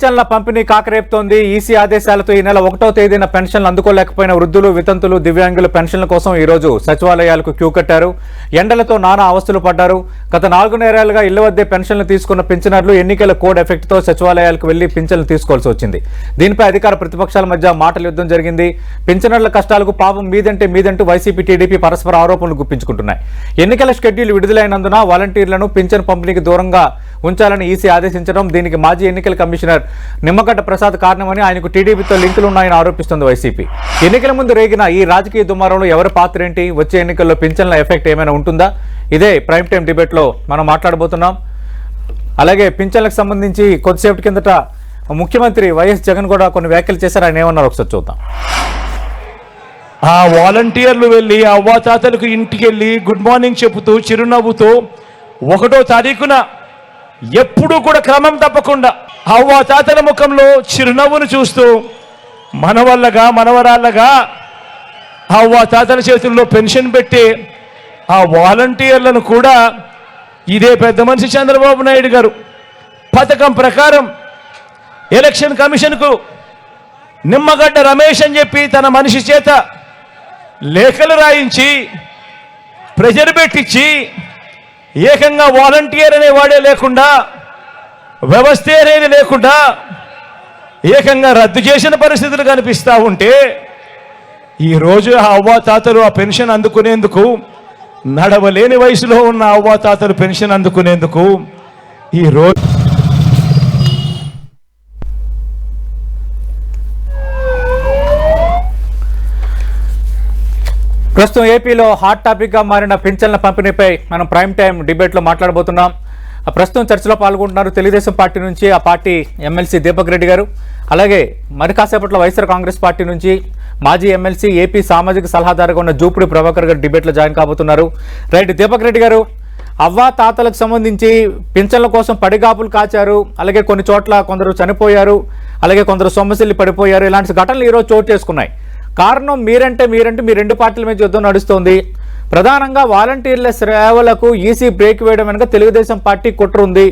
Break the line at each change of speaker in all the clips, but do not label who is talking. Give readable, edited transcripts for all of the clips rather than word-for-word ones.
పింఛన్ల పంపిణీ కాకరేపుతోంది. ఈసీ ఆదేశాలతో ఈ నెల 1వ తేదీన పెన్షన్లు అందుకోలేకపోయిన వృద్ధులు, వితంతులు, దివ్యాంగుల పెన్షన్ల కోసం ఈ రోజు సచివాలయాలకు క్యూ కట్టారు. ఎండలతో నానా అవస్థలు పడ్డారు. గత 4 నెలలుగా ఇళ్ల వద్దే పెన్షన్లు తీసుకున్న పింఛనర్లు ఎన్నికల కోడ్ ఎఫెక్ట్ తో సచివాలయాలకు వెళ్లి పింఛన్లు తీసుకోవాల్సి వచ్చింది. దీనిపై అధికార ప్రతిపక్షాల మధ్య మాటల యుద్ధం జరిగింది. పింఛనర్ల కష్టాలకు పాపం మీదంటూ వైసీపీ, టీడీపీ పరస్పర ఆరోపణలు గుప్పించుకుంటున్నాయి. ఎన్నికల షెడ్యూల్ విడుదలైనందున వాలంటీర్లను పింఛన్ పంపిణీకి దూరంగా ఉంచాలని ఈసీ ఆదేశించడం, దీనికి మాజీ ఎన్నికల కమిషనర్ నిమ్మగడ్డ ప్రసాద్ కారణమని ఆయనకు టీడీపీతో లింకులు ఉన్నాయని ఆరోపిస్తోంది వైసీపీ. ఎన్నికల ముందు రేగిన ఈ రాజకీయ దుమారంలో ఎవరి పాత్ర ఏంటి? వచ్చే ఎన్నికల్లో పింఛన్ల ఎఫెక్ట్ ఏమైనా ఉంటుందా? ఇదే ప్రైమ్ టైం డిబేట్ లో మనం మాట్లాడబోతున్నాం. అలాగే పింఛన్లకు సంబంధించి కొద్దిసేపటి కిందట ముఖ్యమంత్రి వైఎస్ జగన్ కూడా కొన్ని వ్యాఖ్యలు చేశారు. ఆయన ఏమన్నారు ఒకసారి చూద్దాం.
ఆ వాలంటీర్లు వెళ్ళి అవ్వాతాతలకు ఇంటికి వెళ్ళి గుడ్ మార్నింగ్ చెబుతూ చిరునవ్వుతూ 1వ తారీఖున ఎప్పుడూ కూడా క్రమం తప్పకుండా అవ్వాతాతల ముఖంలో చిరునవ్వును చూస్తూ మనవల్లగా మనవరాళ్ళగా అవ్వాతాతల చేతుల్లో పెన్షన్ పెట్టి ఆ వాలంటీర్లను కూడా ఇదే పెద్ద మనిషి చంద్రబాబు నాయుడు గారు పథకం ప్రకారం ఎలక్షన్ కమిషన్కు నిమ్మగడ్డ రమేష్ అని చెప్పి తన మనిషి చేత లేఖలు రాయించి ప్రెజర్ పెట్టించి ఏకంగా వాలంటీర్ అనేవాడే లేకుండా, వ్యవస్థ అనేది లేకుండా ఏకంగా రద్దు చేసిన పరిస్థితులు కనిపిస్తూ ఉంటే ఈరోజు ఆ అవ్వాతాతలు ఆ పెన్షన్ అందుకునేందుకు, నడవలేని వయసులో ఉన్న అవ్వాతాతలు పెన్షన్ అందుకునేందుకు ఈరోజు
ప్రస్తుతం ఏపీలో హాట్ టాపిక్ గా మారిన పింఛన్ల పంపిణీపై మనం ప్రైమ్ టైం డిబేట్ లో మాట్లాడబోతున్నాం. ప్రస్తుతం చర్చలో పాల్గొంటున్నారు తెలుగుదేశం పార్టీ నుంచి ఆ పార్టీ ఎమ్మెల్సీ దీపక్ రెడ్డి గారు, అలాగే మరి కాసేపట్లో వైఎస్ఆర్ కాంగ్రెస్ పార్టీ నుంచి మాజీ ఎమ్మెల్సీ, ఏపీ సామాజిక సలహాదారుగా ఉన్న జూపుడి ప్రభాకర్ గారు డిబేట్ లో జాయిన్ కాబోతున్నారు. రైట్, దీపక్ రెడ్డి గారు, అవ్వా తాతలకు సంబంధించి పింఛన్ల కోసం పడిగాపులు కాచారు, అలాగే కొన్ని చోట్ల కొందరు చనిపోయారు, అలాగే కొందరు సొమ్మసిల్లి పడిపోయారు. ఇలాంటి ఘటనలు ఈరోజు చోటు చేసుకున్నాయి. కారణం మీరంటే మీ 2 పార్టీల మధ్య యుద్ధం నడుస్తోంది. ప్రధానంగా వాలంటీర్ల సేవలకు ఈసీ బ్రేక్ వేయడం వెనుక తెలుగుదేశం పార్టీ కుట్ర ఉంది.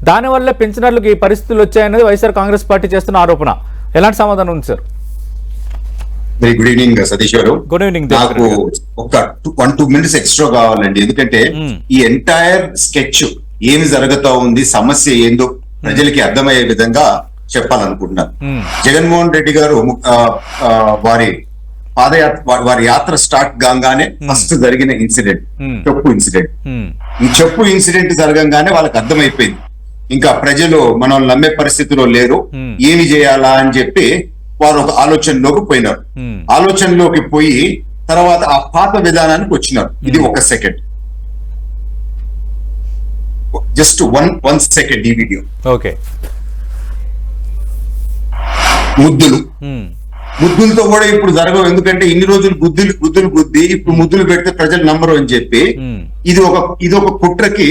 దానివల్ల పెన్షనర్లకు ఈ పరిస్థితులు వచ్చాయనేది వైఎస్ఆర్ కాంగ్రెస్ పార్టీ చేస్తున్న ఆరోపణ. ఎలాంటి సమాధానం ఉంది sir?
Very good evening Satish garu.
Good evening.
నాకు ఒక 1-2 మినిట్స్ ఎక్స్ట్రా కావాలండి, ఎందుకంటే ఈ ఎంటైర్ స్కెచ్ ఏమి జరుగుతా ఉంది, సమస్య ఏందో ప్రజలకి అర్థమయ్యే విధంగా చెప్పాలనుకుంటున్నాను. జగన్మోహన్ రెడ్డి గారు వారి యాత్ర స్టార్ట్ కాగానే ఫస్ట్ జరిగిన ఇన్సిడెంట్ చెప్పు ఇన్సిడెంట్. ఈ చెప్పు ఇన్సిడెంట్ జరగంగానే వాళ్ళకి అర్థమైపోయింది, ఇంకా ప్రజలు మనం నమ్మే పరిస్థితిలో లేరు, ఏమి చేయాలా అని చెప్పి వారు ఒక ఆలోచనలోకి పోయినారు. ఆలోచనలోకి పోయి తర్వాత ఆ పాత విధానానికి వచ్చినారు. ఇది ఒక సెకండ్, జస్ట్ వన్ సెకండ్ ఈ వీడియో.
ఓకే,
ముద్దులతో కూడా ఇప్పుడు జరగవు, ఎందుకంటే ఇన్ని రోజులు గుద్ది ఇప్పుడు ముద్దులు పెడితే ప్రజలు నమ్మరు అని చెప్పి ఇది ఒక కుట్రకి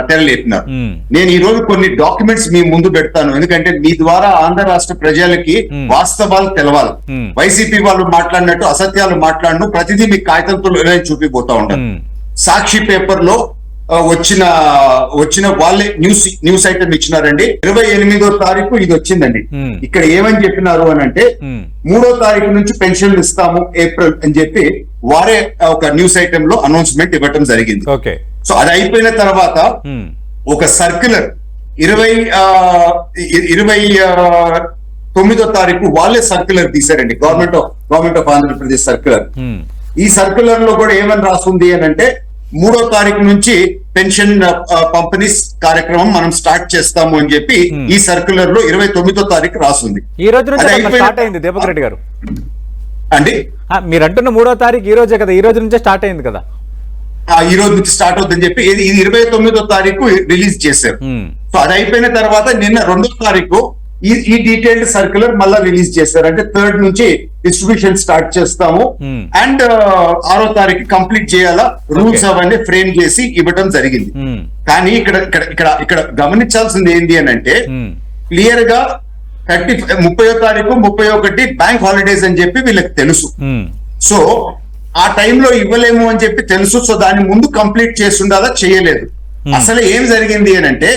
తెరలేపినారు. నేను ఈ రోజు కొన్ని డాక్యుమెంట్స్ మీ ముందు పెడతాను, ఎందుకంటే మీ ద్వారా ఆంధ్ర రాష్ట్ర ప్రజలకి వాస్తవాలు తెలవాలి. వైసీపీ వాళ్ళు మాట్లాడినట్టు అసత్యాలు మాట్లాడను, ప్రతిదీ మీ కాగితంతో చూపిపోతా ఉంటాను. సాక్షి పేపర్ లో వచ్చిన వాళ్ళే న్యూస్ ఐటమ్ ఇచ్చినారండి. 28వ తారీఖు ఇది వచ్చిందండి. ఇక్కడ ఏమని చెప్పినారు అని అంటే 3వ తారీఖు నుంచి పెన్షన్లు ఇస్తాము ఏప్రిల్ అని చెప్పి వారే ఒక న్యూస్ ఐటమ్ లో అనౌన్స్మెంట్ ఇవ్వటం జరిగింది. సో అది అయిపోయిన తర్వాత ఒక సర్క్యులర్ 29వ తారీఖు వాళ్ళే సర్క్యులర్ తీశారండి, గవర్నమెంట్ ఆఫ్ ఆంధ్రప్రదేశ్ సర్క్యులర్. ఈ సర్క్యులర్ లో కూడా ఏమని రాస్తుంది అని అంటే 3వ తారీఖు నుంచి పెన్షన్ పంపిణీ కార్యక్రమం మనం స్టార్ట్ చేస్తాము అని చెప్పి ఈ సర్క్యులర్ లో 29వ తారీఖు రాస్తుంది.
ఈ రోజు స్టార్ట్ అయింది దీపక్ రెడ్డి గారు
అండి.
మీరు అంటున్న 3వ తారీఖు ఈ రోజే కదా, ఈ రోజు నుంచే స్టార్ట్ అయింది కదా?
ఈ రోజు నుంచి స్టార్ట్ అవుతుందని చెప్పి ఇది 29వ తారీఖు రిలీజ్ చేశారు. సో అది అయిపోయిన తర్వాత నిన్న 2వ తారీఖు ఈ డీటెయిల్డ్ సర్క్యులర్ మళ్ళా రిలీజ్ చేశారు. అంటే 3rd నుంచి డిస్ట్రిబ్యూషన్ స్టార్ట్ చేస్తాము అండ్ 6వ తారీఖు కంప్లీట్ చేయాలా, రూల్స్ అవన్నీ ఫ్రేమ్ చేసి ఇవ్వడం జరిగింది. కానీ ఇక్కడ గమనించాల్సింది ఏంటి అని అంటే క్లియర్ గా 30వ తారీఖు 31 బ్యాంక్ హాలిడేస్ అని చెప్పి వీళ్ళకి తెలుసు. సో ఆ టైంలో ఇవ్వలేము అని చెప్పి తెలుసు. సో దాని ముందు కంప్లీట్ చేస్తుండాలా, చేయలేదు. అసలు ఏం జరిగింది అని అంటే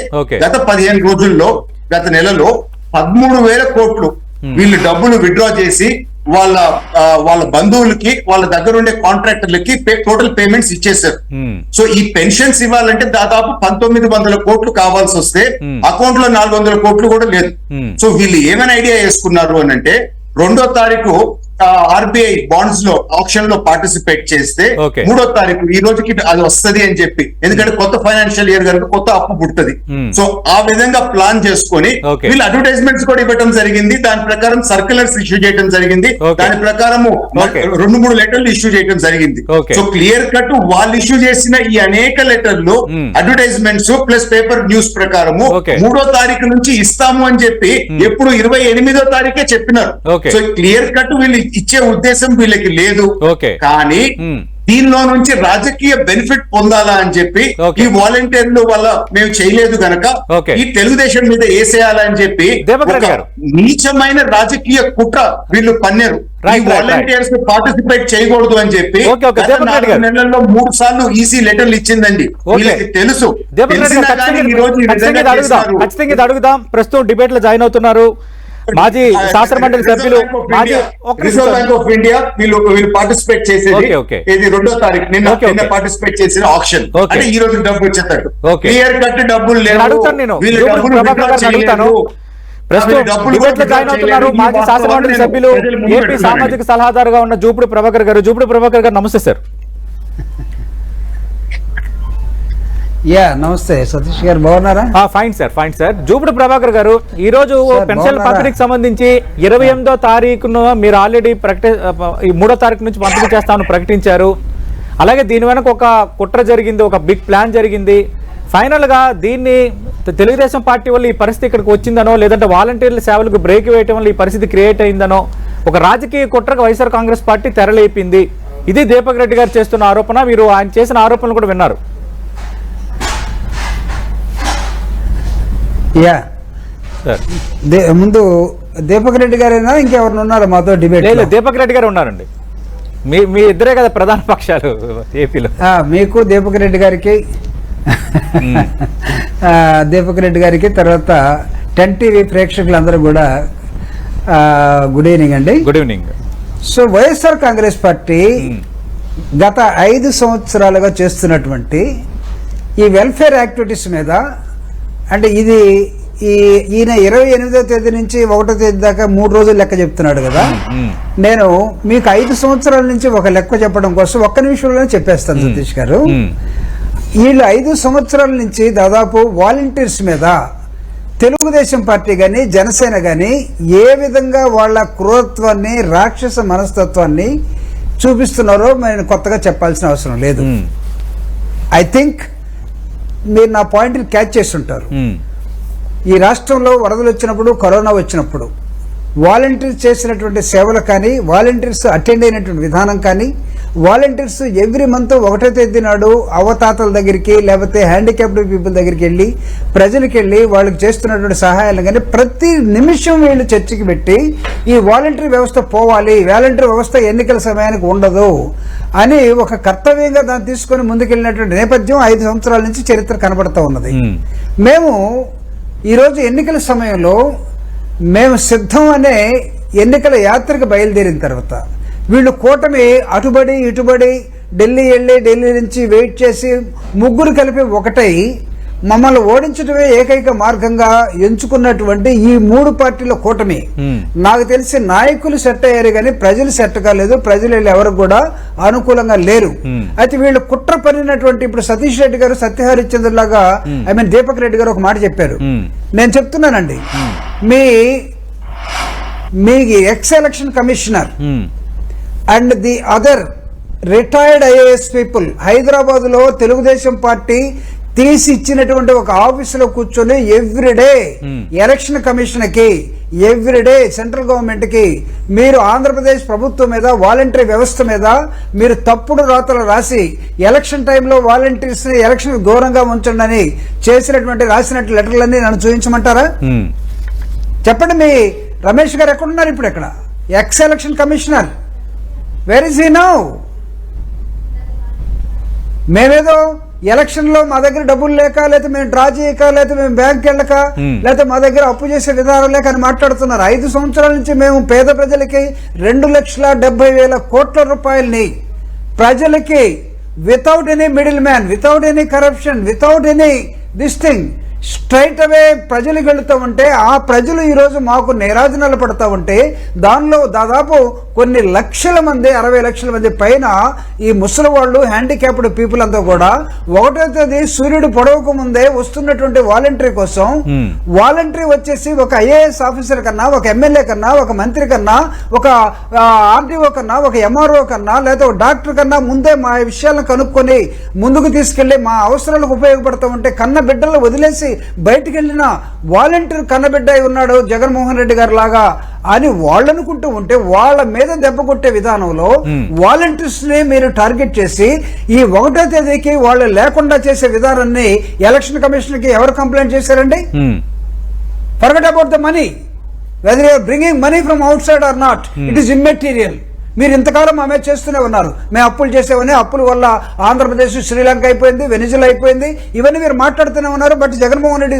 గత 15 రోజుల్లో గత నెలలో 13,000 కోట్లు వీళ్ళు డబ్బులు విత్డ్రా చేసి వాళ్ళ బంధువులకి వాళ్ళ దగ్గర ఉండే కాంట్రాక్టర్లకి టోటల్ పేమెంట్స్ ఇచ్చేసారు. సో ఈ పెన్షన్స్ ఇవ్వాలంటే దాదాపు 1900 కోట్లు కావాల్సి వస్తే అకౌంట్ లో 400 కోట్లు కూడా లేదు. సో వీళ్ళు ఏమైనా ఐడియా వేసుకున్నారు అని అంటే 2వ తారీఖు ఆర్బీఐ బాండ్స్ లో ఆప్షన్ లో పార్టిసిపేట్ చేస్తే 3వ తారీఖు ఈ రోజుకి అది వస్తది అని చెప్పి, ఎందుకంటే కొత్త ఫైనాన్షియల్ ఇయర్ కనుక కొత్త అప్పు పుట్టది. సో ఆ విధంగా ప్లాన్ చేసుకొని వీళ్ళు అడ్వర్టైజ్మెంట్స్ కూడా ఇవ్వడం జరిగింది. దాని ప్రకారం సర్క్యులర్స్ ఇష్యూ చేయడం జరిగింది. దాని ప్రకారము 2-3 లెటర్లు ఇష్యూ చేయడం జరిగింది. సో క్లియర్ కట్ వాళ్ళు ఇష్యూ చేసిన ఈ అనేక లెటర్లు అడ్వర్టైజ్మెంట్స్ ప్లస్ పేపర్ న్యూస్ ప్రకారము 3వ తారీఖు నుంచి ఇస్తాము అని చెప్పి ఎప్పుడు 28వ తారీఖే చెప్పినారు. సో క్లియర్ కట్ వీళ్ళు ఇచ్చే ఉద్దేశం వీళ్ళకి లేదు. కానీ దీనిలో నుంచి రాజకీయ బెనిఫిట్ పొందాలా అని చెప్పి ఈ వాలంటీర్లు వల్ల మేము చేయలేదు గనక ఈ తెలుగుదేశం మీద వేసేయాలని చెప్పి నీచమైన రాజకీయ కుట్ర వీళ్ళు పన్నారు. వాలంటీర్స్ పార్టిసిపేట్ చేయకూడదు అని చెప్పి 4 నెలల్లో 3 సార్లు ఈసీ లెటర్లు ఇచ్చిందండి. వీళ్ళకి తెలుసు.
అడుగుదాం. ప్రస్తుతం డిబేట్ లో జాయిన్ అవుతున్నారు మాజీ శాసన మండలి సభ్యులు,
రిజర్వ్ బ్యాంక్ ఆఫ్ ఇండియా వీళ్ళు పార్టిసిపేట్ చేసేది 2వ తారీఖు నిన్న పార్టిసిపేట్ చేసిన ఆప్షన్ అంటే ఈ రోజు డబ్బు వచ్చేటట్టు క్లియర్ కట్ డబ్బులు లేవు.
మాజీ శాసన మండలి సభ్యులు ఏపీ సామాజిక సలహాదారుగా ఉన్న జూపుడు ప్రభాకర్ గారు. జూపుడు ప్రభాకర్ గారు నమస్తే సార్.
నమస్తే సతీష్ గారు, బాగున్నారా?
Fine sir. జూపుడు ప్రభాకర్ గారు, ఈ రోజు పెన్షన్ పంపిణీకి సంబంధించి 28వ తారీఖున మీరు ఆల్రెడీ ఈ 3వ తారీఖు నుంచి పంపిణీ చేస్తామని ప్రకటించారు. అలాగే దీని వెనక ఒక కుట్ర జరిగింది, ఒక బిగ్ ప్లాన్ జరిగింది. ఫైనల్ గా దీన్ని తెలుగుదేశం పార్టీ వల్ల ఈ పరిస్థితి ఇక్కడికి వచ్చిందనో, లేదంటే వాలంటీర్ల సేవలకు బ్రేక్ వేయటం వల్ల ఈ పరిస్థితి క్రియేట్ అయిందనో, ఒక రాజకీయ కుట్రకు వైఎస్ఆర్ కాంగ్రెస్ పార్టీ తెరలేపింది. ఇది దీపక్ రెడ్డి గారు చేస్తున్న ఆరోపణ. మీరు ఆయన చేసిన ఆరోపణలు కూడా విన్నారు.
ముందు దీపక్ రెడ్డి గారైనా ఇంకెవరు ఉన్నారా మాతో డిబేట్?
దీపక్ రెడ్డి గారు ఉన్నారండి. మీ ఇద్దరే కదా ప్రధాన పక్షాలు ఏపీలో.
మీకు దీపక్ రెడ్డి గారికి తర్వాత 10 టీవీ ప్రేక్షకులందరూ కూడా గుడ్ ఈవినింగ్ అండి.
Good evening.
So YSR Congress party గత 5 సంవత్సరాలుగా చేస్తున్నటువంటి ఈ వెల్ఫేర్ యాక్టివిటీస్ మీద, అంటే ఈయన 28వ తేదీ నుంచి 1వ తేదీ దాకా 3 రోజులు లెక్క చెప్తున్నాడు కదా. నేను మీకు 5 సంవత్సరాల నుంచి ఒక లెక్క చెప్పడం కోసం ఒక్క నిమిషంలోనే చెప్పేస్తాను సతీష్ గారు. వీళ్ళు 5 సంవత్సరాల నుంచి దాదాపు వాలంటీర్స్ మీద తెలుగుదేశం పార్టీ కానీ జనసేన కానీ ఏ విధంగా వాళ్ళ క్రూరత్వాన్ని, రాక్షస మనస్తత్వాన్ని చూపిస్తున్నారో నేను కొత్తగా చెప్పాల్సిన అవసరం లేదు. ఐ థింక్ మీరు నా పాయింట్ని క్యాచ్ చేస్తుంటారు. ఈ రాష్ట్రంలో వరదలు వచ్చినప్పుడు, కరోనా వచ్చినప్పుడు వాలంటీర్స్ చేసినటువంటి సేవలు కానీ, వాలంటీర్స్ అటెండ్ అయినటువంటి విధానం కానీ, వాలంటీర్స్ ఎవ్రీ మంత్ 1వ తేదీ నాడు అవతాతల దగ్గరికి లేకపోతే హ్యాండిక్యాప్డ్ పీపుల్ దగ్గరికి వెళ్ళి, ప్రజలకు వెళ్ళి వాళ్ళకి చేస్తున్నటువంటి సహాయాలు కానీ ప్రతి నిమిషం వీళ్ళు చర్చకి పెట్టి ఈ వాలంటీర్ వ్యవస్థ పోవాలి, వాలంటీర్ వ్యవస్థ ఎన్నికల సమయానికి ఉండదు అని ఒక కర్తవ్యంగా దాన్ని తీసుకొని ముందుకెళ్ళినటువంటి నేపథ్యం 5 సంవత్సరాల నుంచి చరిత్ర కనబడుతూ ఉన్నది. మేము ఈరోజు ఎన్నికల సమయంలో మేము సిద్ధం అనే ఎన్నికల యాత్రకు బయలుదేరిన తర్వాత వీళ్ళు కూటమి అటుబడి ఇటుబడి ఢిల్లీ వెళ్ళి ఢిల్లీ నుంచి వెయిట్ చేసి ముగ్గురు కలిపి ఒకటై మమ్మల్ని ఓడించడమే ఏకైక మార్గంగా ఎంచుకున్నటువంటి ఈ 3 పార్టీల కూటమి నాకు తెలిసి నాయకులు సెట్ అయ్యారు కానీ ప్రజలు సెట్ కాలేదు. ప్రజలు ఎవరు కూడా అనుకూలంగా లేరు. అయితే వీళ్ళు కుట్ర పడినటువంటి ఇప్పుడు సతీష్ రెడ్డి గారు సత్యహరిశ్చంద్ర లాగా దీపక్ రెడ్డి గారు ఒక మాట చెప్పారు. నేను చెప్తున్నానండి, మీ ex election commissioner and the other retired IAS people Hyderabad లో తెలుగుదేశం పార్టీ తీసి ఇచ్చినటువంటి ఒక ఆఫీసులో కూర్చొని ఎవ్రీడే ఎలక్షన్ కమిషన్ కి, ఎవ్రీడే సెంట్రల్ గవర్నమెంట్ కి మీరు ఆంధ్రప్రదేశ్ ప్రభుత్వం మీద, వాలంటరీ వ్యవస్థ మీద మీరు తప్పుడు రాతలు రాసి ఎలక్షన్ టైంలో వాలంటీర్స్ ని ఎలక్షన్ దూరంగా ఉంచండి అని చేసినటువంటి రాసినట్టు లెటర్లన్నీ నన్ను చూపించమంటారా? చెప్పండి, మీ రమేష్ గారు ఎక్కడున్నారు ఇప్పుడు? ఎక్కడ X election commissioner? Where is he now? మేమేదో ఎలక్షన్ లో మా దగ్గర డబ్బులు లేక, లేకపోతే మేము డ్రా చేయక, లేకపోతే మేము బ్యాంక్ వెళ్ళక, లేకపోతే మా దగ్గర అప్పు చేసే విధానం లేక అని మాట్లాడుతున్నారు. 5 సంవత్సరాల నుంచి మేము పేద ప్రజలకి 2,70,000 కోట్ల రూపాయలని ప్రజలకి without any middle man, without any corruption, without any this thing straight away ప్రజలకు వెళుతూ ఉంటే, ఆ ప్రజలు ఈరోజు మాకు నీరాజనాలు పడతా ఉంటే, దానిలో దాదాపు కొన్ని లక్షల మంది, 60 లక్షల మంది పైన ఈ ముసలి వాళ్ళు, హ్యాండిక్యాప్డ్ పీపుల్ అంతా కూడా 1వ తేదీ సూర్యుడు పొడవకు ముందే వస్తున్నటువంటి వాలంటరీ కోసం, వాలంటరీ వచ్చేసి ఒక ఐఏఎస్ ఆఫీసర్ కన్నా, ఒక ఎమ్మెల్యే కన్నా, ఒక మంత్రి కన్నా, ఒక ఆర్డీఓ కన్నా, ఒక ఎంఆర్ఓ కన్నా, లేదా ఒక డాక్టర్ కన్నా ముందే మా విషయాలను కనుక్కొని ముందుకు తీసుకెళ్లి మా అవసరాలకు ఉపయోగపడతా ఉంటే, కన్న బిడ్డలు వదిలేసి బయటికి వెళ్ళిన వాలంటీర్ కన్నబిడ్డ ఉన్నాడు జగన్మోహన్ రెడ్డి గారు లాగా అని వాళ్ళు అనుకుంటూ ఉంటే, వాళ్ళ మీద దెబ్బ కొట్టే విధానంలో వాలంటీర్స్ ని మీరు టార్గెట్ చేసి ఈ 1వ తేదీకి వాళ్ళు లేకుండా చేసే విధానాన్ని ఎలక్షన్ కమిషన్ కి ఎవరు కంప్లైంట్ చేశారండి? Forget about the money, whether you're bringing money from outside or not, it is immaterial. మీరు ఇంతకాలం మా మీద చేస్తూనే ఉన్నారు. మేము అప్పులు చేసేవని, అప్పుల వల్ల ఆంధ్రప్రదేశ్ శ్రీలంక అయిపోయింది, వెనిజులా అయిపోయింది, ఇవన్నీ మీరు మాట్లాడుతూనే ఉన్నారు. బట్ జగన్మోహన్ రెడ్డి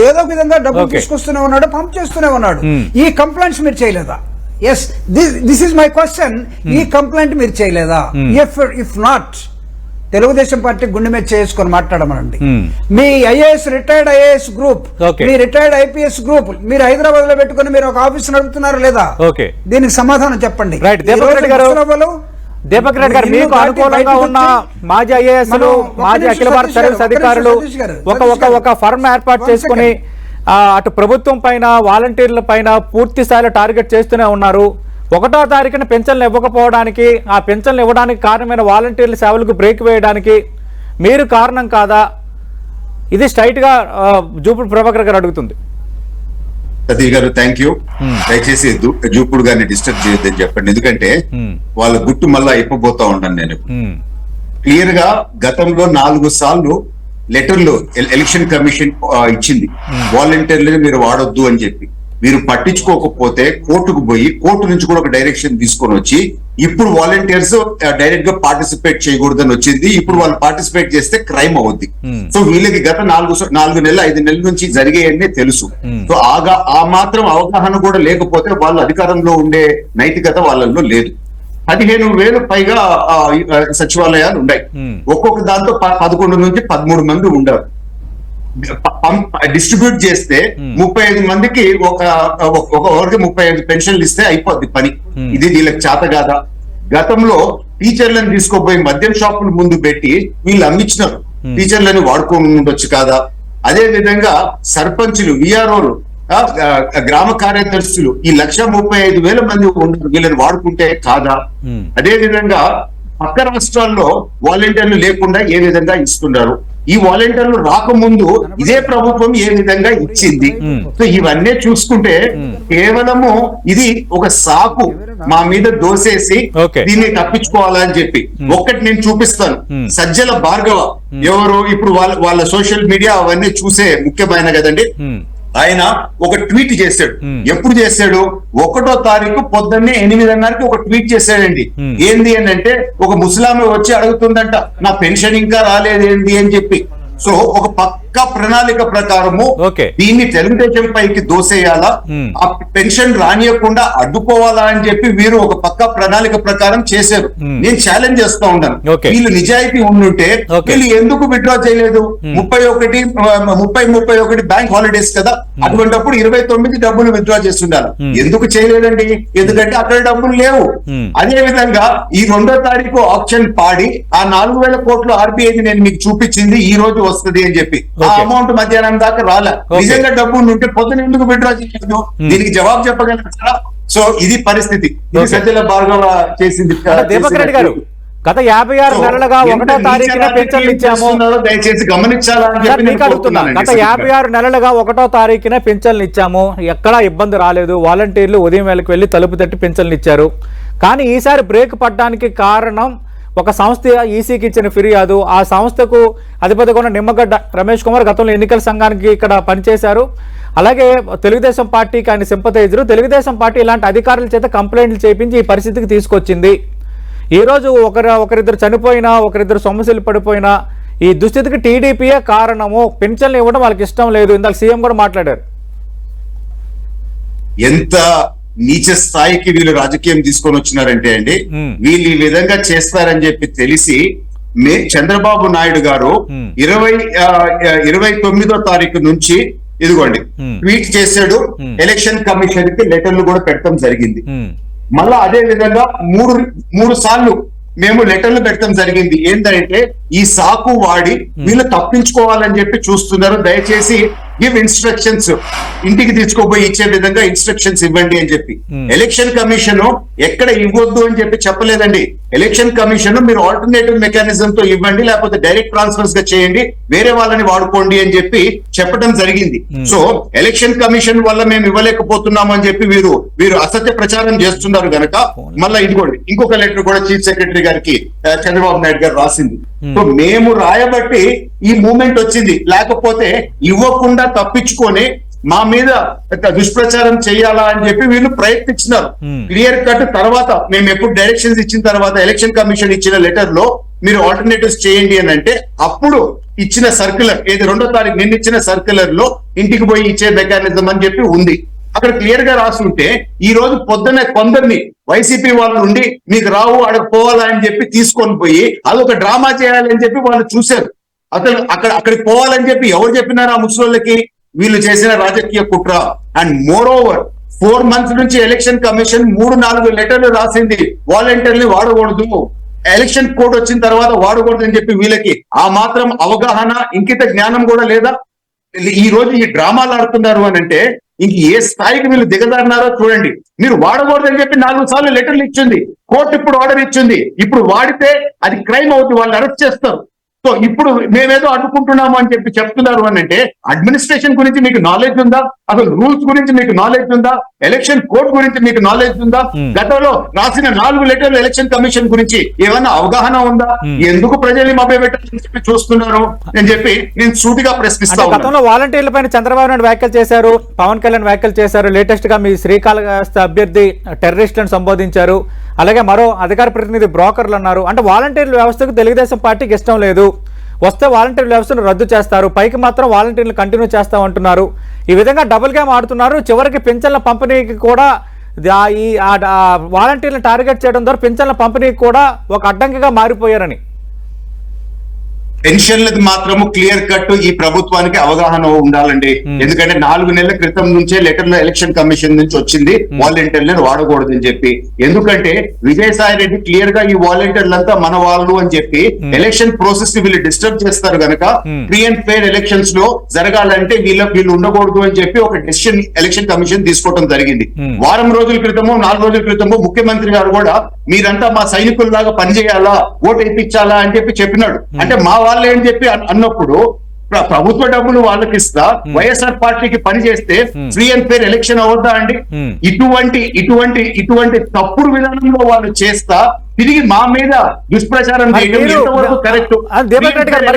ఏదో విధంగా డబ్బులు తీసుకొస్తూనే ఉన్నాడు, పంప్ చేస్తూనే ఉన్నాడు. ఈ కంప్లైంట్స్ మీరు చేయలేదా? Yes, this is my question. ఈ కంప్లైంట్ మీరు చేయలేదా? ఇఫ్ నాట్, తెలుగుదేశం పార్టీ గుండె మీద చేసుకొని మాట్లాడమనండి. మీ రిటైర్డ్ ఐఏఎస్ గ్రూప్, మీ రిటైర్డ్ ఐపీఎస్ గ్రూప్ మీరు హైదరాబాద్ లో పెట్టుకుని మీరు ఒక ఆఫీస్ నడుపుతున్నారు లేదా? దీనికి సమాధానం చెప్పండి.
దీపక్ రెడ్డి గారు, మీకు అనుకూలంగా ఉన్న మాజీ ఐఏఎస్లు, మాజీ అఖిల భారత సర్వీస్ అధికారులు ఒక ఫర్మ్ ఏర్పాటు చేసుకుని అటు ప్రభుత్వం పైన, వాలంటీర్ల పైన పూర్తి స్థాయిలో టార్గెట్ చేస్తూనే ఉన్నారు. 1వ తారీఖున పెన్షన్లు ఇవ్వకపోవడానికి, ఆ పెన్షన్లు ఇవ్వడానికి కారణమైన వాలంటీర్ల సేవలకు బ్రేక్ వేయడానికి మీరు కారణం కాదా? ఇది స్ట్రైట్ గా జూపూడి ప్రభాకర్ గారు అడుగుతుంది.
సతీష్ గారు, థ్యాంక్ యూ. దయచేసి జూపూడి గారిని డిస్టర్బ్ చేయొద్దని చెప్పండి, ఎందుకంటే వాళ్ళ గుట్టు మళ్ళా అయిపోతా ఉంటాను. నేను క్లియర్ గా గతంలో 4 సార్లు లెటర్లు ఎలక్షన్ కమిషన్ ఇచ్చింది, వాలంటీర్లని మీరు వాడొద్దు అని చెప్పి. మీరు పట్టించుకోకపోతే కోర్టుకు పోయి, కోర్టు నుంచి కూడా ఒక డైరెక్షన్ తీసుకొని వచ్చి, ఇప్పుడు వాలంటీర్స్ డైరెక్ట్ గా పార్టిసిపేట్ చేయకూడదని వచ్చింది. ఇప్పుడు వాళ్ళు పార్టిసిపేట్ చేస్తే క్రైమ్ అవుద్ది. సో వీళ్ళకి గత 4 నెలలు 5 నెలల నుంచి జరిగేయనే తెలుసు. సో ఆ మాత్రం అవగాహన కూడా లేకపోతే వాళ్ళ అధికారంలో ఉండే నైతికత వాళ్ళల్లో లేదు. 15,000 పైగా సచివాలయాలు ఉన్నాయి. ఒక్కొక్క దాంతో 11 నుంచి 13 మంది ఉండరు. డిస్ట్రిబ్యూట్ చేస్తే 35 మందికి ఒకరికి 35 పెన్షన్లు ఇస్తే అయిపోద్ది పని. ఇది వీళ్ళకి చేత కాదా? గతంలో టీచర్లను తీసుకోపోయి మద్యం షాపుల ముందు పెట్టి వీళ్ళు అమ్మించినారు. టీచర్లని వాడుకోని ఉండొచ్చు కాదా? అదే విధంగా సర్పంచులు, విఆర్ఓలు, గ్రామ కార్యదర్శులు ఈ 1,35,000 మంది ఉండరు, వీళ్ళని వాడుకుంటే కాదా? అదే విధంగా పక్క రాష్ట్రాల్లో వాలంటీర్లు లేకుండా ఏ విధంగా ఇస్తున్నారు? ఈ వాలంటీర్లు రాకముందు ఇదే ప్రభుత్వం ఏ విధంగా ఇచ్చింది? సో ఇవన్నీ చూసుకుంటే కేవలము ఇది ఒక సాకు మా మీద దోసేసి దీన్ని తప్పించుకోవాలని చెప్పి. ఒక్కటి నేను చూపిస్తాను. సజ్జల భార్గవ ఎవరు, ఇప్పుడు వాళ్ళ సోషల్ మీడియా అవన్నీ చూసే ముఖ్యమైన కదండి. ఆయన ఒక ట్వీట్ చేశాడు. ఎప్పుడు చేశాడు? 1వ తారీఖు పొద్దున్నే 8:30కి ఒక ట్వీట్ చేశాడండి. ఏంది అని అంటే, ఒక ముస్లాం వచ్చి అడుగుతుందంట, నా పెన్షన్ ఇంకా రాలేదేంటి అని చెప్పి. సో ఒక పక్క ప్రణాళిక ప్రకారము దీన్ని తెలుగుదేశం పైకి దోసేయాలా, ఆ పెన్షన్ రానియకుండా అడ్డుకోవాలా అని చెప్పి వీరు ఒక పక్క ప్రణాళిక ప్రకారం చేశారు. నేను ఛాలెంజ్ చేస్తా ఉన్నాను, వీళ్ళు నిజాయితీ ఉండుంటే వీళ్ళు ఎందుకు విత్డ్రా చేయలేదు? 31 బ్యాంక్ హాలిడేస్ కదా, అటువంటిప్పుడు 29 డబ్బులు విత్డ్రా చేస్తుండాలి. ఎందుకు చేయలేదండి? ఎందుకంటే అక్కడ డబ్బులు లేవు. అదే విధంగా ఈ 2వ తారీఖు ఆప్షన్ పాడి ఆ 4,000 కోట్లు ఆర్బీఐని నేను మీకు చూపించింది ఈ రోజు వస్తుంది అని చెప్పి, ఆ అమౌంట్ మధ్యాహ్నం దాకా రాలే. నిజంగా డబ్బు ఉంటే పొద్దున ఎందుకు విత్డ్రా చేయలేదు? దీనికి జవాబు చెప్పగలరా? సో ఇది పరిస్థితి. ఇది సజ్జల భార్గవ చేసింది.
దీపక్ రెడ్డి గారు, గత 56 నెలలుగా 1వ తారీఖున పెన్షన్లు ఇచ్చాము,
దయచేసి గమనించాలని
గత 56 నెలలుగా 1వ తారీఖున పెన్షన్లు ఇచ్చాము, ఎక్కడా ఇబ్బంది రాలేదు. వాలంటీర్లు ఉదయం వేళకు వెళ్లి తలుపు తట్టి పెన్షన్లు ఇచ్చారు. కానీ ఈసారి బ్రేక్ పడడానికి కారణం ఒక సంస్థ ఈసీకి ఇచ్చిన ఫిర్యాదు. ఆ సంస్థకు అధిపతిగా ఉన్న నిమ్మగడ్డ రమేష్ కుమార్ గతంలో ఎన్నికల సంఘానికి ఇక్కడ పనిచేశారు. అలాగే తెలుగుదేశం పార్టీకి ఆయన సింపథైజరు. తెలుగుదేశం పార్టీ ఇలాంటి అధికారుల చేత కంప్లైంట్లు చేయించి ఈ పరిస్థితికి తీసుకొచ్చింది. ఈరోజు ఒకరిద్దరు చనిపోయినా, ఒకరిద్దరు సొమ్మసిల్లు పడిపోయినా ఈ దుస్థితికి టీడీపీయే కారణము, పెన్షన్లు ఇవ్వడం వాళ్ళకి ఇష్టం లేదు. ఇందాక సీఎం కూడా మాట్లాడారు.
ఎంత నీచ స్థాయికి వీళ్ళు రాజకీయం తీసుకొని వచ్చినారంటే అండి, వీళ్ళు ఈ విధంగా చేస్తారని చెప్పి తెలిసి చంద్రబాబు నాయుడు గారు 29వ తారీఖు నుంచి ఇదిగోండి ట్వీట్ చేశాడు, ఎలక్షన్ కమిషన్ కి లెటర్లు కూడా పెట్టడం జరిగింది. మళ్ళా అదే విధంగా మూడు సార్లు మేము లెటర్లు పెట్టడం జరిగింది. ఏంటంటే ఈ సాకు వాడి వీళ్ళు తప్పించుకోవాలని చెప్పి చూస్తున్నారు, దయచేసి గివ్ ఇన్స్ట్రక్షన్స్, ఇంటికి తీసుకోపోయి ఇచ్చే విధంగా ఇన్స్ట్రక్షన్స్ ఇవ్వండి అని చెప్పి. ఎలక్షన్ కమిషన్ ఎక్కడ ఇవ్వద్దు అని చెప్పి చెప్పలేదండి. ఎలక్షన్ కమిషన్ మీరు ఆల్టర్నేటివ్ మెకానిజం తో ఇవ్వండి, లేకపోతే డైరెక్ట్ ట్రాన్స్ఫర్స్ గా చేయండి, వేరే వాళ్ళని వాడుకోండి అని చెప్పి చెప్పడం జరిగింది. సో ఎలక్షన్ కమిషన్ వల్ల మేము ఇవ్వలేకపోతున్నాము అని చెప్పి వీరు అసత్య ప్రచారం చేస్తున్నారు గనక మళ్ళీ ఇదిగోండి ఇంకొక లెటర్ కూడా చీఫ్ సెక్రటరీ గారికి చంద్రబాబు నాయుడు గారు రాసింది. సో మేము రాయబట్టి ఈ మూమెంట్ వచ్చింది, లేకపోతే ఇవ్వకుండా తప్పించుకొని మా మీద దుష్ప్రచారం చేయాలా అని చెప్పి వీళ్ళు ప్రయత్నించినారు. క్లియర్ కట్ తర్వాత మేము ఎప్పుడు డైరెక్షన్స్ ఇచ్చిన తర్వాత ఎలక్షన్ కమిషన్ ఇచ్చిన లెటర్ లో మీరు ఆల్టర్నేటివ్స్ చేయండి అని అంటే అప్పుడు ఇచ్చిన సర్క్యులర్ ఏది 2వ తారీఖు నిన్న ఇచ్చిన సర్క్యులర్ లో ఇంటికి పోయి ఇచ్చే మెకానిజం అని చెప్పి ఉంది. అక్కడ క్లియర్ గా రాసుంటే ఈ రోజు పొద్దున్నే కొందరిని వైసీపీ వాళ్ళు ఉండి మీకు రావు అక్కడికి పోవాలా అని చెప్పి తీసుకొని పోయి అదొక డ్రామా చేయాలని చెప్పి వాళ్ళు చూశారు. అసలు అక్కడికి పోవాలని చెప్పి ఎవరు చెప్పినారు ఆ ముసలోళ్ళకి? వీళ్ళు చేసిన రాజకీయ కుట్ర. అండ్ మోర్ ఓవర్ 4 months నుంచి ఎలక్షన్ కమిషన్ 3-4 లెటర్లు రాసింది, వాలంటీర్ని వాడకూడదు, ఎలక్షన్ కోడ్ వచ్చిన తర్వాత వాడకూడదు అని చెప్పి. వీళ్ళకి ఆ మాత్రం అవగాహన ఇంకిత జ్ఞానం కూడా లేదా? ఈ రోజు ఈ డ్రామాలు ఆడుతున్నారు అని అంటే ఇంక ఏ స్థాయికి వీళ్ళు దిగజారినారో చూడండి. మీరు వాడకూడదని చెప్పి 4 సార్లు లెటర్లు ఇచ్చింది, కోర్టు ఇప్పుడు ఆర్డర్ ఇచ్చింది, ఇప్పుడు వాడితే అది క్రైమ్ అవుతుంది, వాళ్ళు అరెస్ట్ చేస్తారు. సో ఇప్పుడు మేమేదో అడ్డుకుంటున్నాము అని చెప్పి చెప్తున్నారు అని అంటే అడ్మినిస్ట్రేషన్ గురించి మీకు నాలెడ్జ్ ఉందా? అసలు రూల్స్ గురించి మీకు నాలెడ్జ్ ఉందా? ఎలక్షన్ కోడ్ గురించి మీకు నాలెడ్జ్ ఉందా? గతంలో రాసిన 4 లెటర్లు ఎలక్షన్ కమిషన్ గురించి ఏమన్నా అవగాహన ఉందా? ఎందుకు ప్రజల్ని మభ్యపెట్టాలని చెప్పి చూస్తున్నారు అని చెప్పి నేను సూటిగా ప్రశ్నిస్తా ఉన్నాను.
గతంలో వాలంటీర్ల పైన చంద్రబాబు నాయుడు వ్యాఖ్యలు చేశారు, పవన్ కళ్యాణ్ వ్యాఖ్యలు చేశారు, లేటెస్ట్ గా మీ శ్రీకాళహస్తి అభ్యర్థి టెర్రరిస్టులను సంబోధించారు, అలాగే మరో అధికార ప్రతినిధి బ్రోకర్లు అన్నారు. అంటే వాలంటీర్ల వ్యవస్థకు తెలుగుదేశం పార్టీకి ఇష్టం లేదు, వస్తే వాలంటీర్ వ్యవస్థను రద్దు చేస్తారు, పైకి మాత్రం వాలంటీర్లు కంటిన్యూ చేస్తామంటున్నారు. ఈ విధంగా డబుల్ గేమ్ ఆడుతున్నారు. చివరికి పింఛన్ల పంపిణీకి కూడా ఈ వాలంటీర్లను టార్గెట్ చేయడం ద్వారా పింఛన్ల పంపిణీకి కూడా ఒక అడ్డంకిగా మారిపోయారని.
పెన్షన్లది మాత్రము క్లియర్ కట్ ఈ ప్రభుత్వానికి అవగాహన ఉండాలండి. ఎందుకంటే 4 నెలల క్రితం నుంచే లెటర్లో ఎలక్షన్ కమిషన్ నుంచి వచ్చింది వాలంటీర్లను వాడకూడదని చెప్పి. ఎందుకంటే విజయసాయి రెడ్డి క్లియర్ గా ఈ వాలంటీర్లంతా మన వాళ్ళు అని చెప్పి ఎలక్షన్ ప్రాసెస్ ని వీళ్ళు డిస్టర్బ్ చేస్తారు కనుక ఫ్రీ అండ్ ఫెయిర్ ఎలక్షన్స్ లో జరగాలంటే వీళ్ళు ఉండకూడదు అని చెప్పి ఒక డెసిషన్ ఎలక్షన్ కమిషన్ తీసుకోవడం జరిగింది. వారం రోజుల క్రితమో 4 రోజుల క్రితమో ముఖ్యమంత్రి గారు కూడా మీరంతా మా సైనికుల్లాగా పనిచేయాలా, ఓటు వేయించాలా అని చెప్పి చెప్పినాడు. అంటే మా వాళ్ళు ఏం చెప్పి అన్నప్పుడు ప్రభుత్వ డబ్బులు వాళ్ళకి ఇస్తా వైఎస్ఆర్ పార్టీకి పని చేస్తే ఫ్రీ అండ్ ఫెయిర్ ఎలక్షన్ అవద్దా అండి? ఇటువంటి తప్పుడు విధానంలో వాళ్ళు చేస్తా తిరిగి మా మీద దుష్ప్రచారం చేయడం ఎంతవరకు కరెక్ట్?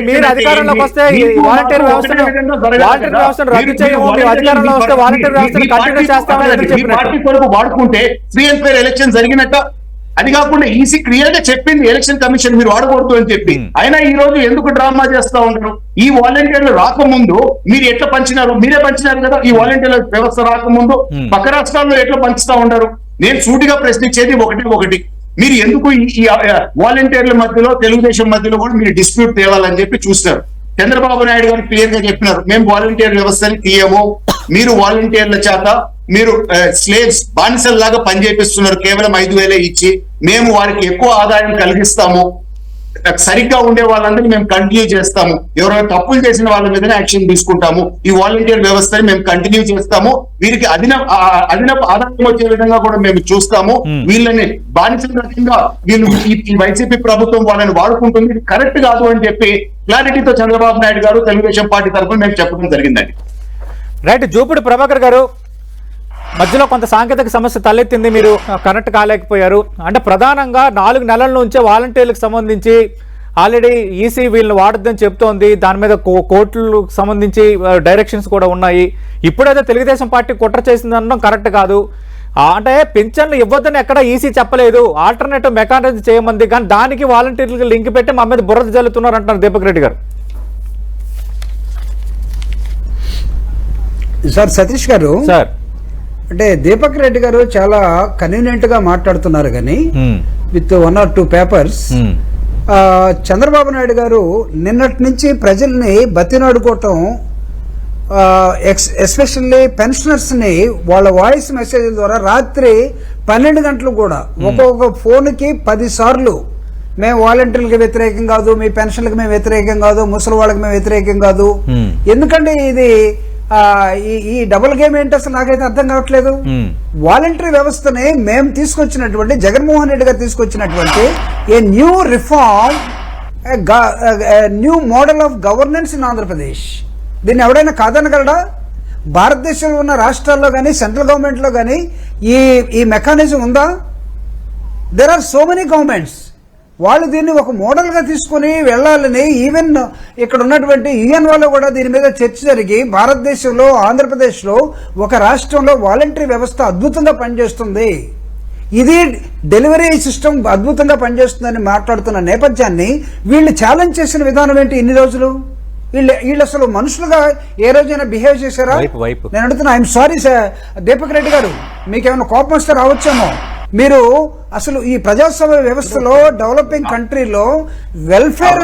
మీరు అధికారంలోకి వస్తే వాలంటీర్ వ్యవస్థను రద్దు చేయము, అధికారంలో వస్తే వాలంటీర్ వ్యవస్థను కంటిన్యూ చేస్తామని
పార్టీ కొరకు వాడుకుంటే ఫ్రీ అండ్ ఫెయిర్ ఎలక్షన్ జరిగినట్ట. అది కాకుండా ఈసీ క్లియర్ గా చెప్పింది ఎలక్షన్ కమిషన్ మీరు వాడకూడదు అని చెప్పి. అయినా ఈ రోజు ఎందుకు డ్రామా చేస్తా ఉంటారు? ఈ వాలంటీర్లు రాకముందు మీరు ఎట్లా పంచినారు? మీరే పంచినారు కదా ఈ వాలంటీర్ల వ్యవస్థ రాకముందు. పక్క రాష్ట్రాల్లో ఎట్లా పంచుతా ఉంటారు? నేను సూటిగా ప్రశ్నించేది ఒకటి, మీరు ఎందుకు ఈ వాలంటీర్ల మధ్యలో తెలుగుదేశం మధ్యలో కూడా మీరు డిస్ప్యూట్ తేవాలని చెప్పి చూస్తారు. చంద్రబాబు నాయుడు గారు క్లియర్ గా చెప్పినారు, మేము వాలంటీర్ వ్యవస్థని తీయము, మీరు వాలంటీర్ల చేత మీరు స్లేవ్స్ బానిసల్లాగా పనిచేపిస్తున్నారు, కేవలం 5,000 ఇచ్చి మేము వారికి ఎక్కువ ఆదాయం కలిగిస్తాము, సరిగ్గా ఉండే వాళ్ళందరినీ మేము కంటిన్యూ చేస్తాము, ఎవరైనా తప్పులు చేసిన వాళ్ళ మీదనే యాక్షన్ తీసుకుంటాము, ఈ వాలంటీర్ వ్యవస్థని మేము కంటిన్యూ చేస్తాము, వీరికి అదనపు ఆదాయం వచ్చే విధంగా కూడా మేము చూస్తాము, వీళ్ళని బానిసంగా వీళ్ళు ఈ వైసీపీ ప్రభుత్వం వాళ్ళని వాడుకుంటుంది, కరెక్ట్ కాదు అని చెప్పి క్లారిటీతో చంద్రబాబు నాయుడు గారు తెలుగుదేశం పార్టీ తరఫున మేము చెప్పడం జరిగిందండి.
రైట్. జూపూడి ప్రభాకర్ గారు, మధ్యలో కొంత సాంకేతిక సమస్య తలెత్తింది, మీరు కనెక్ట్ కాలేకపోయారు. అంటే ప్రధానంగా 4 నెలల నుంచే వాలంటీర్లకు సంబంధించి ఆల్రెడీ ఈసీ వీళ్ళని వాడొద్దని చెప్తోంది, దాని మీద కోర్టులకు సంబంధించి డైరెక్షన్స్ కూడా ఉన్నాయి. ఇప్పుడైతే తెలుగుదేశం పార్టీ కుట్ర చేసిందనడం కరెక్ట్ కాదు. అంటే పింఛన్లు ఇవ్వద్దని ఎక్కడ ఈసీ చెప్పలేదు, ఆల్టర్నేటివ్ మెకానిజం చేయమంది, కానీ దానికి వాలంటీర్లకు లింక్ పెట్టి మా మీద బురద జల్లుతున్నారు అంటున్నారు దీపక్ రెడ్డి గారు.
సార్ సతీష్ గారు,
సార్
అంటే దీపక్ రెడ్డి గారు చాలా కన్వీనియంట్ గా మాట్లాడుతున్నారు కానీ with 1 or 2 papers. Chandrababu Naidu గారు నిన్నటి నుంచి ప్రజల్ని బతినాడుకోవటం, ఎస్పెషల్లీ పెన్షనర్స్ ని వాళ్ళ వాయిస్ మెసేజ్ ద్వారా రాత్రి 12 గంటలు కూడా ఒక్కొక్క ఫోన్ కి 10 సార్లు మేము వాలంటీర్లకి వ్యతిరేకం కాదు, మీ పెన్షన్లకు మేము వ్యతిరేకం కాదు, ముసలి వాళ్ళకి మేము వ్యతిరేకం కాదు. ఎందుకంటే ఇది ఈ డబుల్ గేమ్ ఏంటి అసలు నాకైతే అర్థం కావట్లేదు. వాలంటరీ వ్యవస్థని మేము తీసుకొచ్చినటువంటి జగన్మోహన్ రెడ్డి గారు తీసుకొచ్చినటువంటి a new reform, new model of governance in Andhra Pradesh. దీన్ని ఎవడైనా కాదనగలడా? భారతదేశంలో ఉన్న రాష్ట్రాల్లో కానీ సెంట్రల్ గవర్నమెంట్లో కానీ ఈ మెకానిజం ఉందా? There are so many governments. వాళ్ళు దీన్ని ఒక మోడల్గా తీసుకుని వెళ్ళాలని ఈవెన్ ఇక్కడ ఉన్నటువంటి యూఎన్ వాళ్ళు కూడా దీని మీద చర్చ జరిగి భారతదేశంలో ఆంధ్రప్రదేశ్లో ఒక రాష్ట్రంలో వాలంటరీ వ్యవస్థ అద్భుతంగా పనిచేస్తుంది, ఇది డెలివరీ సిస్టమ్ అద్భుతంగా పనిచేస్తుందని మాట్లాడుతున్న నేపథ్యాన్ని వీళ్ళు ఛాలెంజ్ చేసిన విధానం ఏంటి ఇన్ని రోజులు? వీళ్ళు అసలు మనుషులుగా ఏ రోజైనా బిహేవ్ చేశారా? నేను అడుగుతున్నా. I'm sorry sir Deepak Reddy గారు, మీకేమైనా కోపం వస్తే రావచ్చేమో. మీరు అసలు ఈ ప్రజాస్వామ్య వ్యవస్థలో డెవలపింగ్ కంట్రీలో వెల్ఫేర్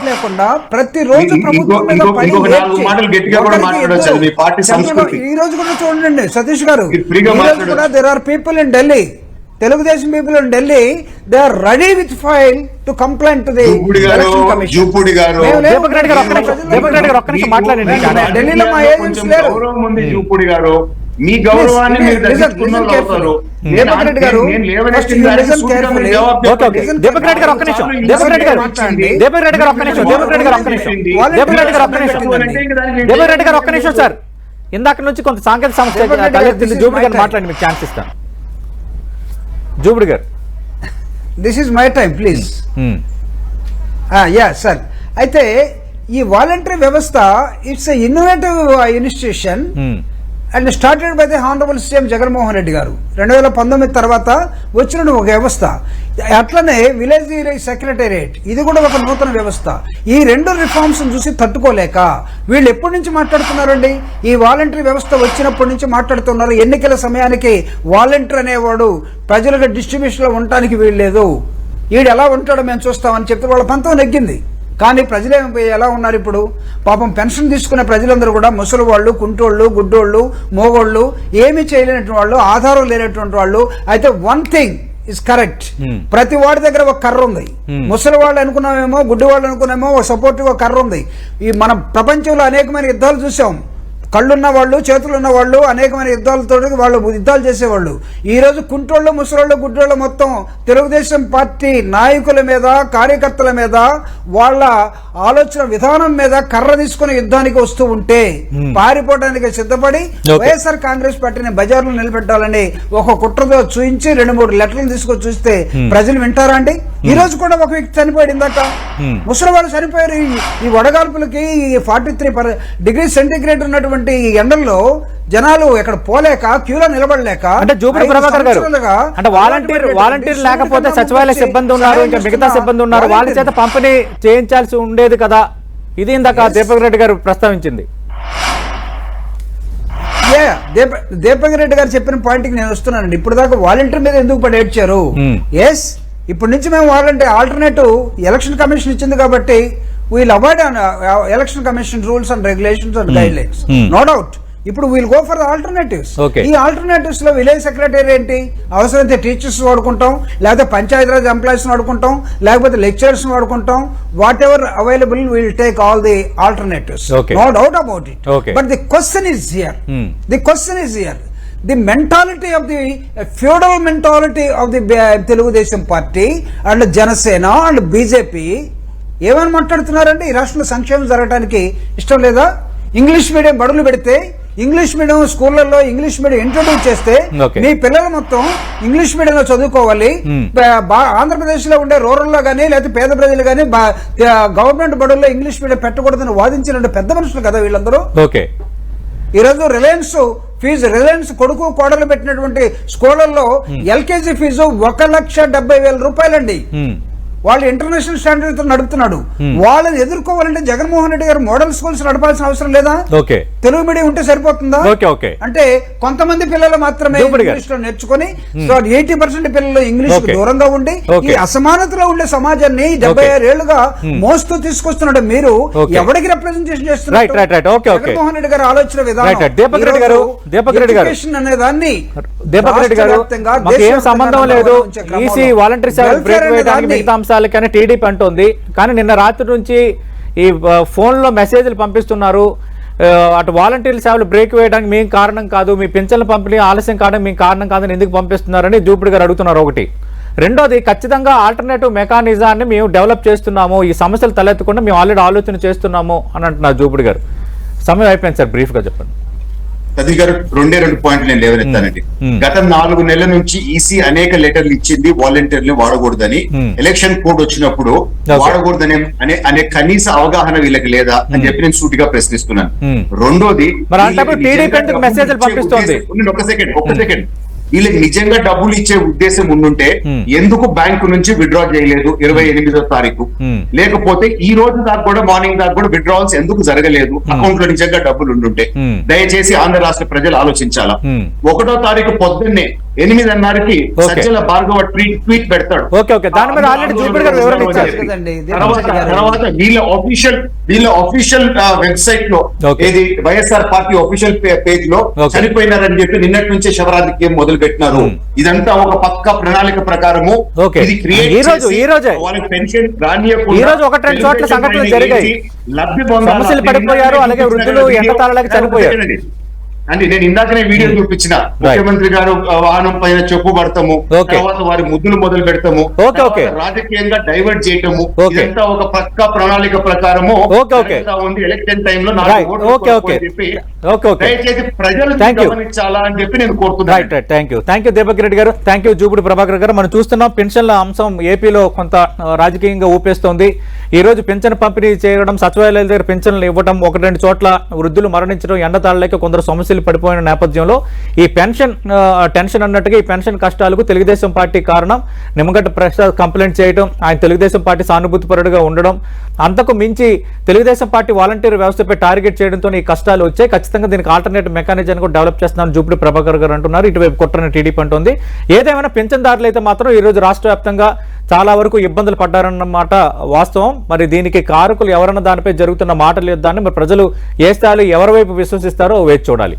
లేకుండా ప్రతిరోజు ఈ రోజు కూడా చూడండి సతీష్ గారు, ఈ రోజు కూడా there are people in Delhi, Telugu Desam people in Delhi, they are ready with file to complaint to the election commission. ఢిల్లీలో మా ఏజెంట్స్ లేరు.
మీ గౌరవాన్ని మీరు దర్శించుకున్నారు.
దీపక్ రెడ్డి గారు సార్, ఇందాక నుంచి కొంత సాంకేతిక సమస్య జూబుడి గారు మాట్లాడి మీకు ఛాన్స్ ఇస్తాను. జూబుడి గారు,
this is my time please. Yeah sir, అయితే ఈ వాలంటరీ వ్యవస్థ it's a innovative initiation and started by the honourable CM Jaganmohan Reddy గారు 2019 తర్వాత వచ్చిన ఒక వ్యవస్థ. అట్లనే విలేజ్ సెక్రటేరియట్, ఇది కూడా ఒక నూతన వ్యవస్థ. ఈ 2 రిఫార్మ్స్ చూసి తట్టుకోలేక వీళ్ళు ఎప్పటి నుంచి మాట్లాడుతున్నారండి? ఈ వాలంటరీ వ్యవస్థ వచ్చినప్పటి నుంచి మాట్లాడుతున్నారు. ఎన్నికల సమయానికి వాలంటీర్ అనేవాడు ప్రజలకు డిస్ట్రిబ్యూషన్ లో ఉండటానికి వీల్లేదు, వీడు ఎలా ఉంటాడో మేము చూస్తామని చెప్పి వాళ్ళ పంతం నెగ్గింది. కానీ ప్రజలు ఎలా ఉన్నారు ఇప్పుడు? పాపం పెన్షన్ తీసుకునే ప్రజలందరూ కూడా ముసలి వాళ్ళు, కుంటోళ్ళు, గుడ్డోళ్ళు, మోగోళ్ళు, ఏమీ చేయలేనటువంటి వాళ్ళు, ఆధారం లేనటువంటి వాళ్ళు. అయితే వన్ థింగ్ ఇస్ కరెక్ట్, ప్రతి వాడి దగ్గర ఒక కర్ర ఉంది. ముసలి వాళ్ళు అనుకున్నామేమో, గుడ్డి వాళ్ళు అనుకున్నామో, ఒక సపోర్టివ్ ఒక కర్ర ఉంది. ఈ మన ప్రపంచంలో అనేకమైన యుద్ధాలు చూసాం. కళ్ళున్న వాళ్ళు, చేతులున్న వాళ్ళు అనేకమైన యుద్ధాలతో వాళ్ళు యుద్ధాలు చేసేవాళ్ళు. ఈ రోజు కుంటోళ్ళు, ముసలోళ్ళు, గుడ్డోళ్ళు మొత్తం తెలుగుదేశం పార్టీ నాయకుల మీద, కార్యకర్తల మీద, వాళ్ళ ఆలోచన విధానం మీద కర్ర తీసుకుని యుద్ధానికి వస్తూ ఉంటే పారిపోవడానికి సిద్ధపడి వైఎస్ఆర్ కాంగ్రెస్ పార్టీని బజార్లో నిలబెట్టాలని ఒక కుట్రతో చూయించి 2-3 లెటర్లు తీసుకొని చూస్తే ప్రజలు వింటారా అండి? ఈ రోజు కూడా ఒక వ్యక్తి చనిపోయాడు ఇందాక, ముసలి వాళ్ళు చనిపోయారు. ఈ వడగాల్పులకి 43 డిగ్రీ సెంటీగ్రేడ్ ఉన్నటువంటి ఈ ఎండల్లో జనాలు ఎక్కడ పోలేక క్యూలో నిలబడలేక,
అంటే జూపూడి ప్రభాకర్ గారు, అంటే వాలంటీర్ లేకపోతే సచివాలయ సిబ్బంది ఉన్నారు, ఇంకా మిగతా సిబ్బంది ఉన్నారు, వాళ్ళ చేత పంపిణీ చేయించాల్సి ఉండేది కదా. ఇది ఇందాక దీపక్ రెడ్డి గారు ప్రస్తావించింది.
దీపక్ రెడ్డి గారు చెప్పిన పాయింట్ కి నేను వస్తున్నానండి. ఇప్పుడు దాకా వాలంటీర్ మీద ఎందుకు పడేడ్చారు? ఎస్, ఇప్పటి నుంచి మేము ఆల్టర్నేటివ్ ఎలక్షన్ కమిషన్ ఇచ్చింది కాబట్టి we'll avoid election commission rules and regulations and guidelines, no doubt. ఇప్పుడు we'll go for the alternatives. ఈ ఆల్టర్నేటివ్స్ లో విలేజ్ సెక్రటరీ ఏంటి? అవసరమైతే టీచర్స్ వాడుకుంటాం, లేకపోతే పంచాయతీరాజ్ ఎంప్లాయీస్ వాడుకుంటాం, లేకపోతే లెక్చరర్స్ వాడుకుంటాం. Whatever available will take all the alternatives, no doubt about it. But the question is here, the mentality of the feudal mentality of the Telugu Party and Janasena and BJP ఏమని మాట్లాడుతున్నారంటే ఈ రాష్ట్రంలో సంక్షేమం జరగడానికి ఇష్టం లేదా? English medium బడులు పెడితే, ఇంగ్లీష్ మీడియం స్కూళ్లలో ఇంగ్లీష్ మీడియం ఇంట్రొడ్యూస్ చేస్తే మీ పిల్లలు మొత్తం ఇంగ్లీష్ మీడియంలో చదువుకోవాలి. ఆంధ్రప్రదేశ్ లో ఉండే రూరల్ లో గానీ లేకపోతే పేద ప్రజలు గానీ గవర్నమెంట్ బడుల్లో ఇంగ్లీష్ మీడియం పెట్టకూడదని వాదించిన పెద్ద మనుషులు కదా వీళ్ళందరూ. ఈ రోజు రిలయన్స్ కొడుకు కోడలు పెట్టినటువంటి స్కూళ్లలో ఎల్కేజీ ఫీజు 1,70,000 రూపాయలండి. వాళ్ళు ఇంటర్నేషనల్ స్టాండర్డ్ తో నడుపుతున్నాడు. వాళ్ళని ఎదుర్కోవాలంటే జగన్మోహన్ రెడ్డి గారు మోడల్ స్కూల్స్ నడపాల్సిన అవసరం లేదా?
ఓకే,
తెలుగు మీడియం ఉంటే సరిపోతుందా?
Okay, okay.
అంటే కొంతమంది పిల్లలు మాత్రమే ఇంగ్లీష్ లో నేర్చుకుని 80% పిల్లలు ఇంగ్లీష్ దూరంగా ఉండి ఈ అసమానతలో ఉండే సమాజాన్ని 76 ఏళ్లుగా మోస్తూ తీసుకొస్తున్నాడు. మీరు ఎవరికి రిప్రజెంటేషన్ చేస్తున్నారు? జగన్మోహన్ రెడ్డి గారి ఆలోచన విధానం
దీపక్ రెడ్డి గారు
అనే దాన్ని
దీపక్ రెడ్డి గారు మాకు ఏం సంబంధం లేదు ఈసీ వాలంటీర్ సేవలు బ్రేక్ వేయడానికి మిగతా అంశాలు కానీ టీడీపీ అంటోంది. కానీ నిన్న రాత్రి నుంచి ఈ ఫోన్ లో మెసేజ్లు పంపిస్తున్నారు. అటు వాలంటీర్ సేవలు బ్రేక్ వేయడానికి మేము కారణం కాదు, మీ పింఛన్ల పంపిణీ ఆలస్యం కావడం మీకు కారణం కాదని ఎందుకు పంపిస్తున్నారని జూపిడి గారు అడుగుతున్నారు. ఒకటి. రెండోది, ఖచ్చితంగా ఆల్టర్నేటివ్ మెకానిజాన్ని మేము డెవలప్ చేస్తున్నాము, ఈ సమస్యలు తలెత్తకుండా మేము ఆల్రెడీ ఆలోచన చేస్తున్నాము అని అంటున్నారు జూపిడి గారు. సమయం అయిపోయింది సార్, బ్రీఫ్ గా చెప్పండి.
సతీ గారు 2 పాయింట్లు నేను లేవనెత్తానండి. గత 4 నెలల నుంచి ఈసీ అనేక లెటర్లు ఇచ్చింది వాలంటీర్లు వాడకూడదని. ఎలక్షన్ కోడ్ వచ్చినప్పుడు వాడకూడదనే అనే కనీస అవగాహన వీళ్ళకి లేదా అని చెప్పి నేను సూటిగా ప్రశ్నిస్తున్నాను. రెండోది, ఒక సెకండ్ వీళ్ళకి నిజంగా డబ్బులు ఇచ్చే ఉద్దేశం ఉండుంటే ఎందుకు బ్యాంకు నుంచి విత్డ్రా చేయలేదు 28వ తారీఖు? లేకపోతే ఈ రోజు దాకా కూడా మార్నింగ్ దాకా కూడా విత్డ్రావల్స్ ఎందుకు జరగలేదు? అకౌంట్ లో నిజంగా డబ్బులు ఉండుంటే దయచేసి ఆంధ్ర రాష్ట్ర ప్రజలు ఆలోచించాలా. 1వ తారీఖు పొద్దున్నే 8:30కి సజ్జల భార్గవ ట్వీట్ పెడతాడు. తర్వాత వీళ్ళ ఆఫీషియల్ వెబ్సైట్ లో ఏది వైఎస్ఆర్ పార్టీ ఆఫీషియల్ పేజ్ లో చనిపోయినారని చెప్పి నిన్నటి నుంచే శవరాధిక్యం మొదలు పెట్టినారు. ఇదంతా ఒక పక్క ప్రణాళిక ప్రకారము ఇది క్రియేట్ వాళ్ళకి పెన్షన్ లబ్ధి
పడిపోయారు. అలాగే వృద్ధులు ఎండతాళాలకు చనిపోయారు.
అంటే నేను ఇందాకనే వీడియో చూపించిన ముఖ్యమంత్రి గారు వాహనం పైన చెప్పు పడతాము, తర్వాత వారి ముద్దులు మొదలు పెడతాము, రాజకీయంగా డైవర్ట్ చేయటము, ఇదంతా ఒక పక్క ప్రణాళిక ప్రకారము ఉంది. ఎలక్షన్ టైంలో దయచేసి ప్రజలు గమనించాలా అని చెప్పి నేను కోరుతున్నాను.
థ్యాంక్ యూ దీపక్ రెడ్డి గారు, థ్యాంక్ యూ జూపిడి ప్రభాకర్ గారు. మనం చూస్తున్నాం పెన్షన్ల అంశం ఏపీలో కొంత రాజకీయంగా ఊపేస్తోంది. ఈ రోజు పెన్షన్ పంపిణీ చేయడం, సచివాలయాల దగ్గర పెన్షన్లు ఇవ్వడం, 1-2 చోట్ల వృద్ధులు మరణించడం, ఎండతాళ్ళకి కొందరు సమస్యలు పడిపోయిన నేపథ్యంలో ఈ టెన్షన్ అన్నట్టుగా ఈ పెన్షన్ కష్టాలకు తెలుగుదేశం పార్టీ కారణం. నిమ్మగడ్డ ప్రసాద్ కంప్లైంట్ చేయడం, ఆయన తెలుగుదేశం పార్టీ సానుభూతిపరుడుగా ఉండడం, అంతకు మించి తెలుగుదేశం పార్టీ వాలంటీర్ వ్యవస్థపై టార్గెట్ చేయడంతో ఈ కష్టాలు వచ్చాయి. ఖచ్చితంగా దీనికి ఆల్టర్నేటివ్ మెకానిజం కూడా డెవలప్ చేస్తున్నారని జూపిడి ప్రభాకర్ గారు అంటున్నారు. ఇటువైపు కుట్రని టీడీపీ అంటుంది. ఏదేమైనా పెన్షన్దారులు అయితే మాత్రం ఈ రోజు రాష్ట్ర వ్యాప్తంగా చాలా వరకు ఇబ్బందులు పడ్డారన్నమాట వాస్తవం. మరి దీనికి కారకులు ఎవరన్న దానిపై జరుగుతున్న మాటల యుద్ధాన్ని మరి ప్రజలు ఏ స్థాయిలో ఎవరి వైపు విశ్వసిస్తారో వేచి చూడాలి.